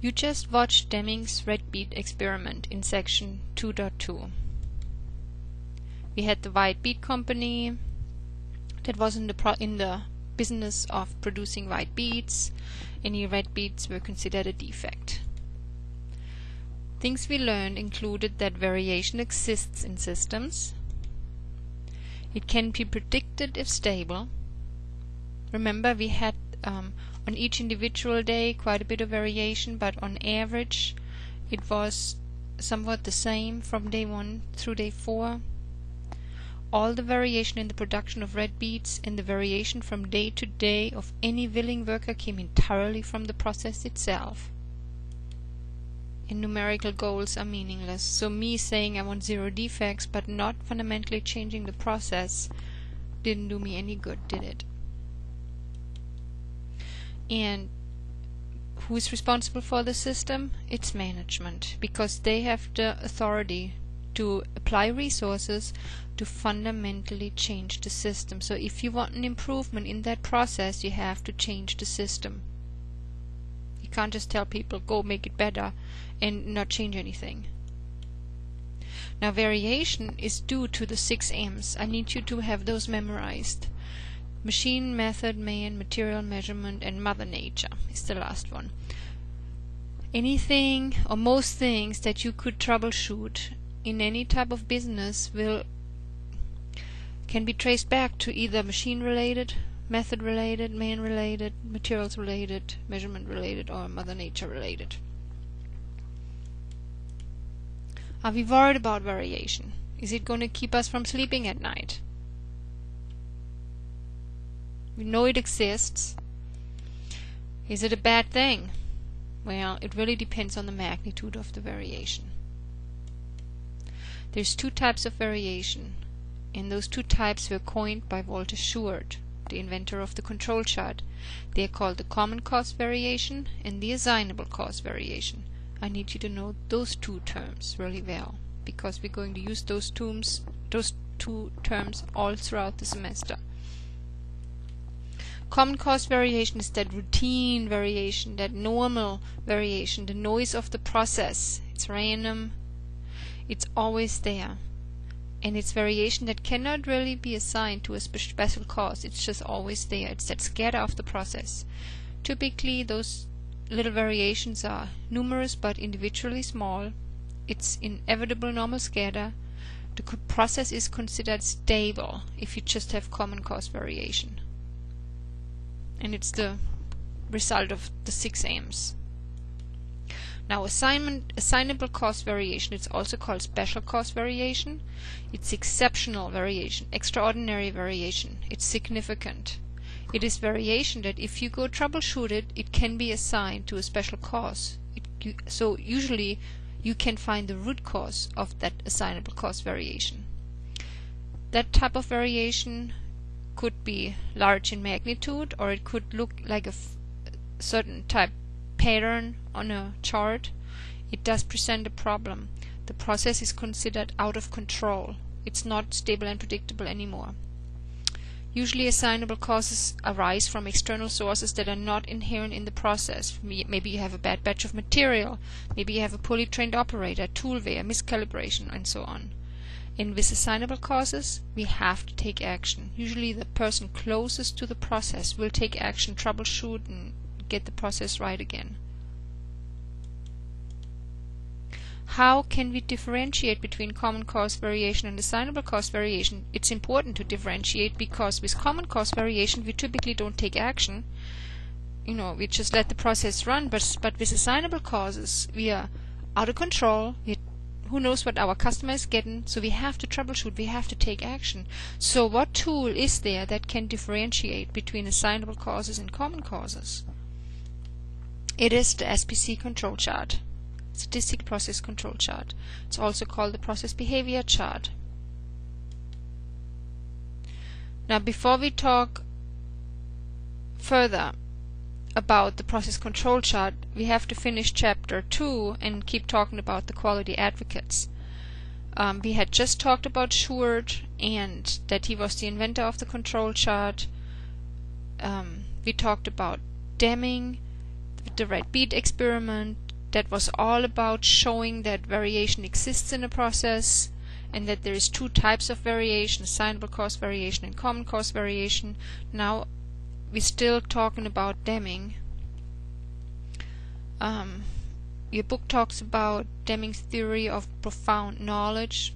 You just watched Deming's red bead experiment in section 2.2. We had the white bead company that was in the business of producing white beads. Any red beads were considered a defect. Things we learned included that variation exists in systems. It can be predicted if stable. Remember, we had on each individual day quite a bit of variation, but on average it was somewhat the same from day 1 through day 4. All the variation in the production of red beads and the variation from day to day of any willing worker came entirely from the process itself. And numerical goals are meaningless, so me saying I want 0 defects but not fundamentally changing the process didn't do me any good, did it? And who's responsible for the system? It's management, because they have the authority to apply resources to fundamentally change the system. So if you want an improvement in that process, you have to change the system. You can't just tell people, go make it better, and not change anything. Now, variation is due to the 6 M's. I need you to have those memorized. Machine, method, man, material, measurement, and Mother Nature is the last one. Anything or most things that you could troubleshoot in any type of business can be traced back to either machine related, method related, man related, materials related, measurement related, or Mother Nature related. Are we worried about variation? Is it going to keep us from sleeping at night? We know it exists. Is it a bad thing? Well, it really depends on the magnitude of the variation. There's 2 types of variation, and those 2 types were coined by Walter Shewhart, the inventor of the control chart. They are called the common cause variation and the assignable cause variation. I need you to know those 2 terms really well, because we're going to use those 2 terms all throughout the semester. Common cause variation is that routine variation, that normal variation, the noise of the process. It's random, it's always there, and it's variation that cannot really be assigned to a special cause. It's just always there. It's that scatter of the process. Typically those little variations are numerous but individually small. It's inevitable normal scatter. The process is considered stable if you just have common cause variation, and it's the result of the 6 M's. Now, assignable cause variation, it's also called special cause variation. It's exceptional variation, extraordinary variation. It's significant. It is variation that if you go troubleshoot it, it can be assigned to a special cause. So usually you can find the root cause of that assignable cause variation. That type of variation could be large in magnitude, or it could look like a certain type pattern on a chart. It does present a problem. The process is considered out of control. It's not stable and predictable anymore. Usually assignable causes arise from external sources that are not inherent in the process. Maybe you have a bad batch of material, maybe you have a poorly trained operator, tool wear, miscalibration, and so on. And with assignable causes, we have to take action. Usually the person closest to the process will take action, troubleshoot, and get the process right again. How can we differentiate between common cause variation and assignable cause variation? It's important to differentiate, because with common cause variation we typically don't take action. We just let the process run, but with assignable causes we are out of control. Who knows what our customer is getting, so we have to troubleshoot, we have to take action. So what tool is there that can differentiate between assignable causes and common causes? It is the SPC control chart, Statistical Process Control Chart. It's also called the Process Behavior Chart. Now, before we talk further about the process control chart, we have to finish chapter 2 and keep talking about the quality advocates. We had just talked about Shewhart and that he was the inventor of the control chart. We talked about Deming, the red bead experiment, that was all about showing that variation exists in a process, and that there is two types of variation: assignable cause variation and common cause variation. Now we're still talking about Deming. Your book talks about Deming's theory of profound knowledge.